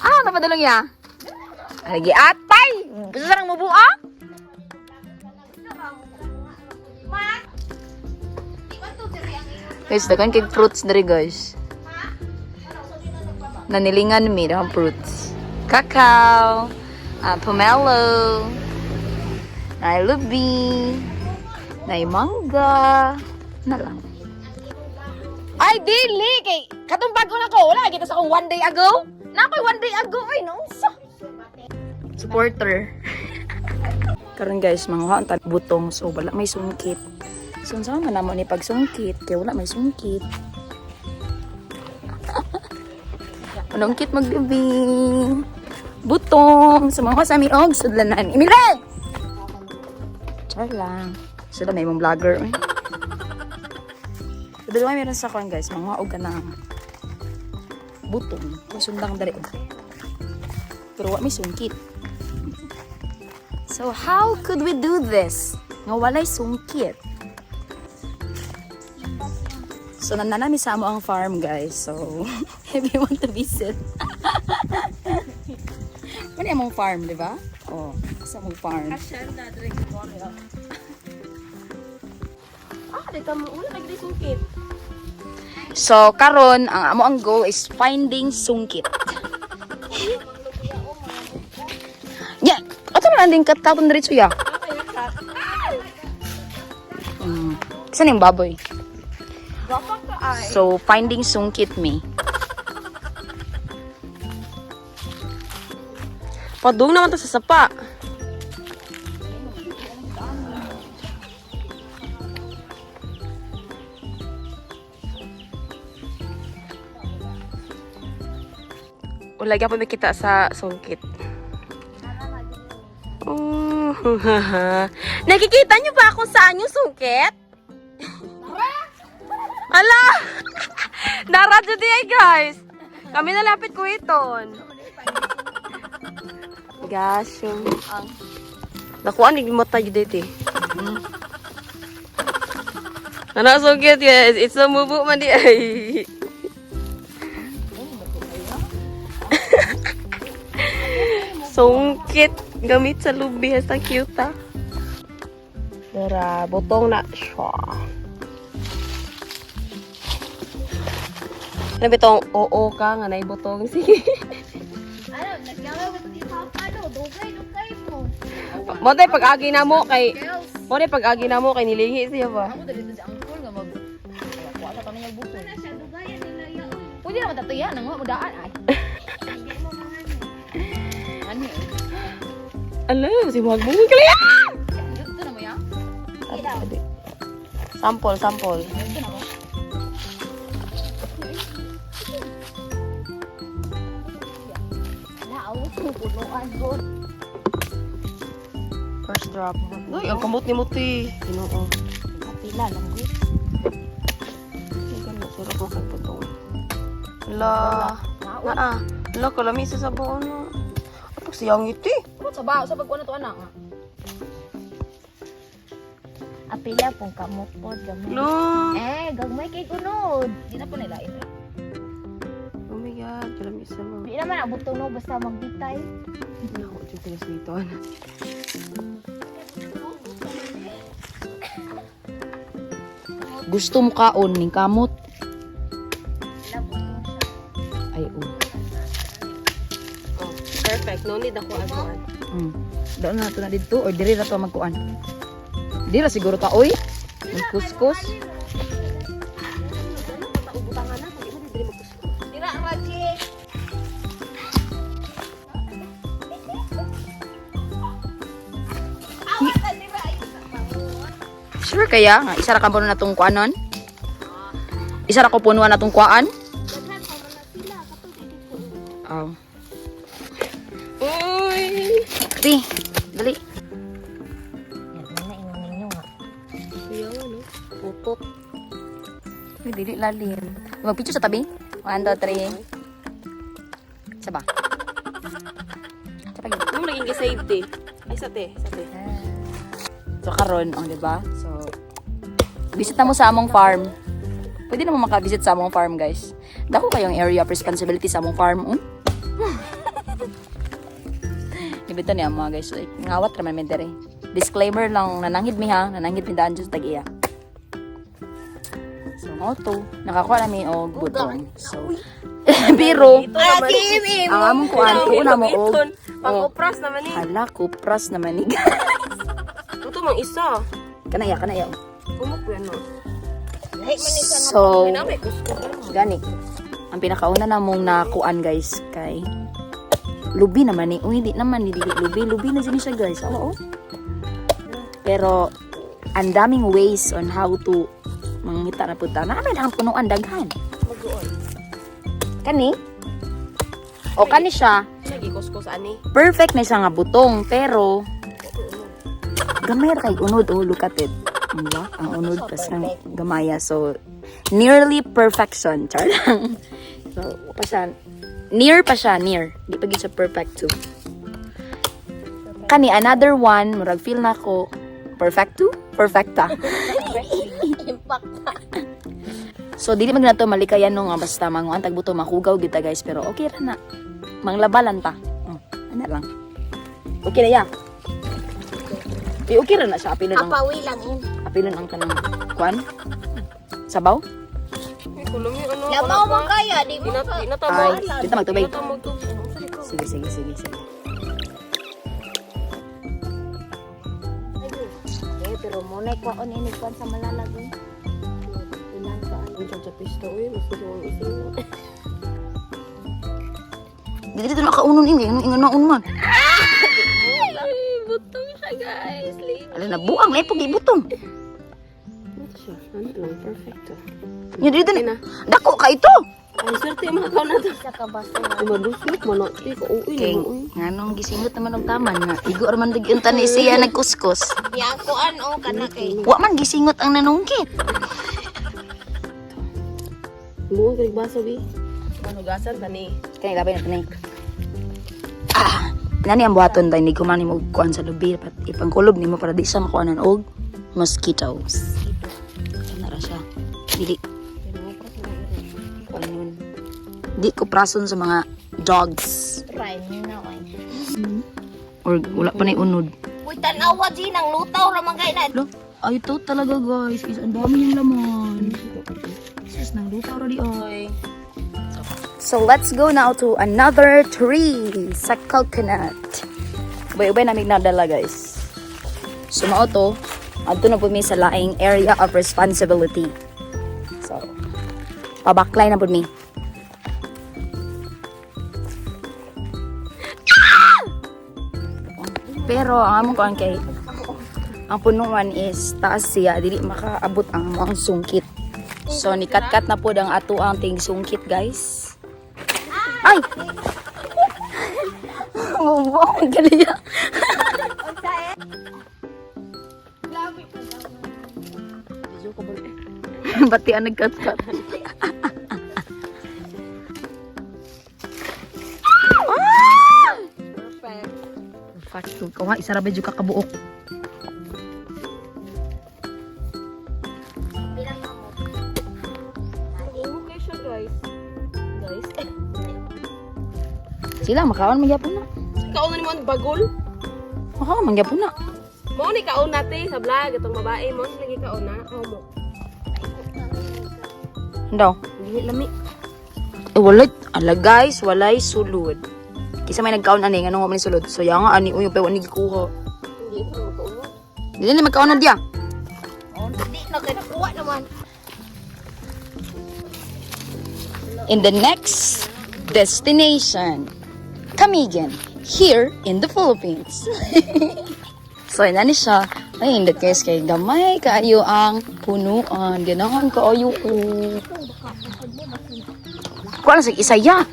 Ah, napadulong ya. Lagi atay. Bisa sarang mubuha. Guys, dagan kay fruits dari guys. Nanilingan mi dahan fruits. Kakao, pomelo, nay lubi, nay mangga, na lang. Ay, dili kay katong bago na ko. Wala kita sa akong one day ago. Nakoy one day ago ay no. Supporter. Karon guys, manguha ang butong so wala may sungkit. So sama na mo ni pagsungkit kay wala may sungkit. Manungkit maggabi. Butong sa mga kasami og sudlanan. Imile. Char lang. Sila may mong vlogger. Dalawa meron sa kon guys, mga og kanang butong. Masundang dali. Pero wa may sungkit. So how could we do this? Nga walay sungkit. So nananami sa amo ang farm guys. So if you want to visit. Mani among farm, di ba? Oh, sa among farm. Dito mo ulo lagi sungkit. So karon ang amo ang goal is finding sungkit. Yeah, ato na din katapon diretso ya. Saan yung baboy? So finding sungkit me. Padung naman to sa sapa. Lagi ako nakita sa sungkit. Oh, nakikita niyo ba kung saan yung sungkit? Ala! Naradyo diya guys. Kami nalapit ko iton. Gosh, nakuha ni mata yun dito eh. Anak sungkit guys. It's a mubu man di ay. Sungkit gamit sa lubi sa cute ah. Dara botong na siya. Ano bitong oo ka nga nay botong sige. Ano, nagkawa ko sa papa no, dugay mo. Mo tay pag-agi na mo kay pag-agi na mo kay nilihi siya ba. Ako dali sa angkol nga mag kuha sa tanong buto. Na siya dugayan nila yaon. Pwede naman tatuyan nang mo daan ay. Hindi mo mga Ani. Ala, si Mag mo kaya. Dito na mo ya. Sample. Dito na mo. naawit mo punuan ko. First drop. Uy, ang kamot ni Muti. Ginoo. Kapila lang ko. Ganun, pero ko kay putong. Ala. Ala, kalami sa sabaw na. Apag siyang iti. Sa bao sa pagkuha na to anak. Apila pong kamot po gamay. Lo. Gagmay kay kunod. Di na po nilain. Oh my God, kalami sa mo. Di naman abutong no basta magbitay. Ako, dito na sa ito. Gusto mo kaon ning kamot. Labutong siya. Ay oh. Oh, perfect. No need ako aguan. Daan na to na dito or diri na to magkuan. Diri ra siguro ta oy. Kuskus. Ubutangan na, kung hindi mo gusto. Dira Raji. Sure kaya nga isa ra ka puno natong kuanon? Isa ra ko punuan natong kuan? Daghan pa man sila katong dito. Oh. Uy! Di, dali. Yan na ingon ninyo nga. Kuya, ano? Putot. Ay, dili lalim. Magpicture sa tabi. 1, 2, 3. Isa ba? Isa pa yun. Ano naging safety? Isa te. So karon, oh, di ba? So visit na mo sa among farm. Pwede naman makavisit sa among farm, guys. Dako kayong area of responsibility sa among farm. Ibito niya mga guys. Like, ngawat raman may dere. Disclaimer lang, nananghid mi ha. Nananghid mi daan dyan sa tag-iya. So, auto. Nakakuha namin og butong. So, pero, ang among kuhaan, una mo og... Pang-opras naman eh. Hala, kupras naman ni Ito mang isa. Kanaya. Umok yan no. So, May gusto ka. gani. Ang pinakauna namong nakuan guys kay lubi naman ni. Uy, hindi naman ni lubi na din siya guys. Oo. Pero ang daming ways on how to mangita na punta. Namin ang punuan daghan. Kani? O kani siya. Lagi kuskus ani. Perfect na siya nga butong pero gamay ra kay unod. Oh, look at it. Ang unod kas ng gamaya. So, nearly perfection. Char lang. So, pa siya. Near pa siya. Near. Di pa siya perfect too. Kani, another one. Murag feel na ko. Perfect too? Perfecta. So, dili man na to malikayan no nga. Basta manguan tagbuto makugaw kita guys. Pero okay ra na. Manglabalan ta. Ano lang. Okay na ya. Okay ra na siya. Apilon ang... Kapawi lang in. Apilon ang kanang kuan? Sabaw? Kulong yung ano. Labaw mo kaya, di mo ka. Di na Ay, tama. dito magtubig. Di na tama magtubig. Sige. Pero muna ikaon inikwan sa malalagay. Ilang ka. Ang sa pista uy. Gusto ko ang isin. Dito na kaunon ini. Ingon na unman. Ay, butong siya guys. Alin na buang na ipog ibutong. Ito siya. Ano lang. Perfecto. Nya dito na. Dako ka ito. Ay, swerte yung mga kaon na to. Sa kabaso. Maduslit, manati ko. Uy, Kay uy. nganong gisingot naman og taman nga. Igo man digyunta ni siya nagkuskus. Yakuan o kana kay. Wa man gisingot ang nanungkit. Buong kalig baso, bi. Manugasan, tani. Kani labay na tanay. Nani ang buhaton tayo ni kumani mo kuan sa lubi pat ipangkulob nimo para di siya makuanan og mosquitoes. Nara siya. Dili kuan di ko prason sa mga dogs Try mo na oy. or wala pa na unod. Uy, tanawa din ang lutaw ra man kay na. Lo, ay ito talaga guys. Is ang dami yung laman. Sus nang lupa ra di ay. So let's go now to another tree sa coconut. Ubay-ubay namin nadala guys. So mao to, adto na pud mi sa laing area of responsibility. So pabaklay na pud mi. Pero ang among kuan kay ang punuan is taas siya, dili makaabot ang mga sungkit. So nikat-kat na pud ang ato ang ting sungkit guys. Ay! Wow, ang ganiya. Bati ang nagkat-kat. Perfect. Kawa, isa ra medyo kakabuok. Okay siya, guys. Sila, makawan magyapon na. Kaon na ni mo ang bagol. Makawan magyapon na. Mo ni kaon natin sa vlog itong babae mo lagi kaon na. Mo. Daw. Dili lami. Walay, ala guys, walay sulod. Kisa may nagkaon ani, nga nung man sulod. So, yang nga ani, uy, yung ni gikuha. Hindi ko makaon. Dili ni magkaon na diya. Oh, di na kay nakuha naman. In the next destination, Camigan, here in the Philippines. So, ina ni siya. Ay, hindi guys, kay gamay kaayo ang punuan. Ganahan kaayo ko. Kuha na sa isaya.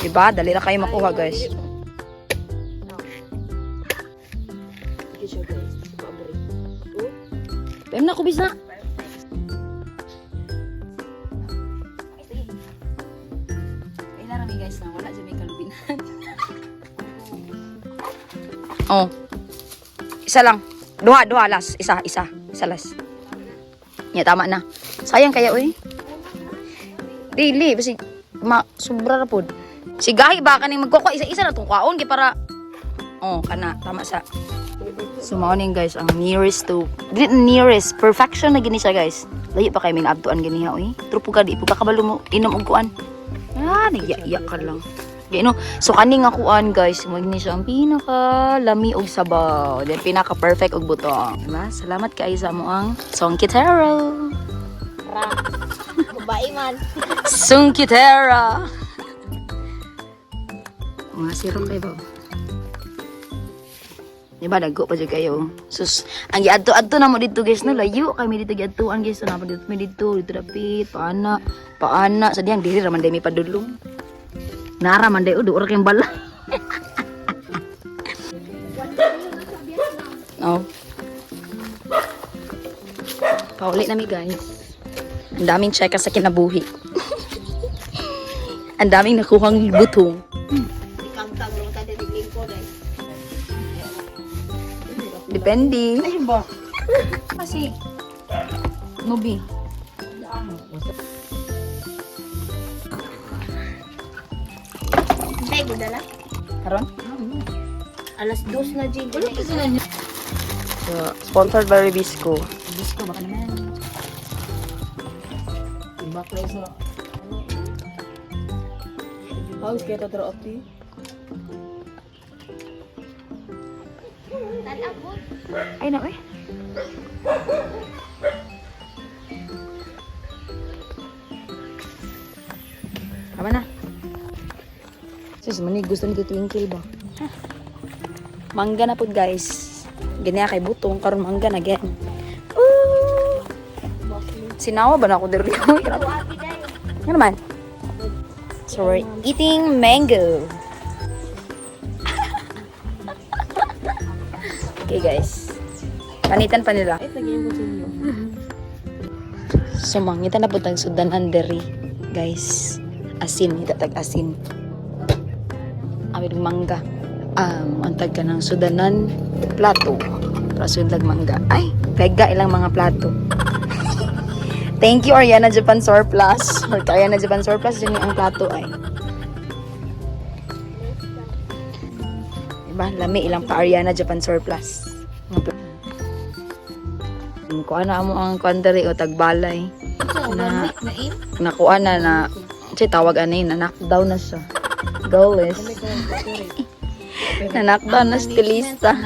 Diba? Dali na kayo makuha, guys. Sige siya, guys. Pabrik. Pem na ko, bis na. Kailan rami, guys, na wala dyan may kalubinan. Oh. Isa lang. Duha, las. Isa las. Ya, tama na. Sayang kaya, uy. Dili, basi, sobra na po. Si Gahi ba, kaning magkukwa, isa-isa na itong kwaon, kaya para, kana, tama sa. So, maunin guys, ang nearest to, dili nearest, perfection na gini siya guys. Layo pa kayo may naabtuan gini ha, uy. Pero di po ka kabalo mo, inom og kuan. Nagya-iya ka lang. No? So, kaning nga kuan guys, magni siya ang pinaka-lami og sabaw. Then, pinaka-perfect og butong. Diba? Salamat kayo sa mo ang Songkitero. Ra. Babae man. Songkitera. Mga sirong kayo ba? Diba, nagko pa dyan kayo. Sus, ang giadto-adto na mo dito guys, no? Layo kami dito giadtoan guys. So, naman dito kami dito dapit, paana. Sa diyang diri raman day may padulong. Nara man day, udo, orak yung bala. Oh. Paulit na mi guys. Ang daming cheka sa kinabuhi. Ang daming nakuhang butong. Kang-kang lang ka dito lingko dai. Depende. Ayun ba? Kasi, nubi. Hey, gudala. Karon? Alas 2 na jig. So, sponsored by Ribisco. Gusto baka naman. Imbak lang sa... Haus kaya tatara ati. Ay na, eh. Tama na. Sus, manig gusto nito twinkle ba? Mangga na po guys. Ganyan kay butong, karon mangga na again. Sinawa ba na ako dito? Ano naman? So we're eating mango. Okay guys. Panitan pa nila. Ay, tagiyan ko sa inyo. So mangita na po tag sudanan deri. Guys. Asin, itatag asin. Amid mangga. Ang tag ka ng sudanan plato. Para sundag mangga. Ay, pega ilang mga plato. Thank you Ariana Japan Surplus. Or Ariana Japan Surplus din ang plato ay. Diba? Lami ilang pa Ariana Japan Surplus. Kuha na mo ang kwandari o tagbalay. Na nakuha na tawag anay na knockdown na siya. Goalless. Na knockdown na stilista.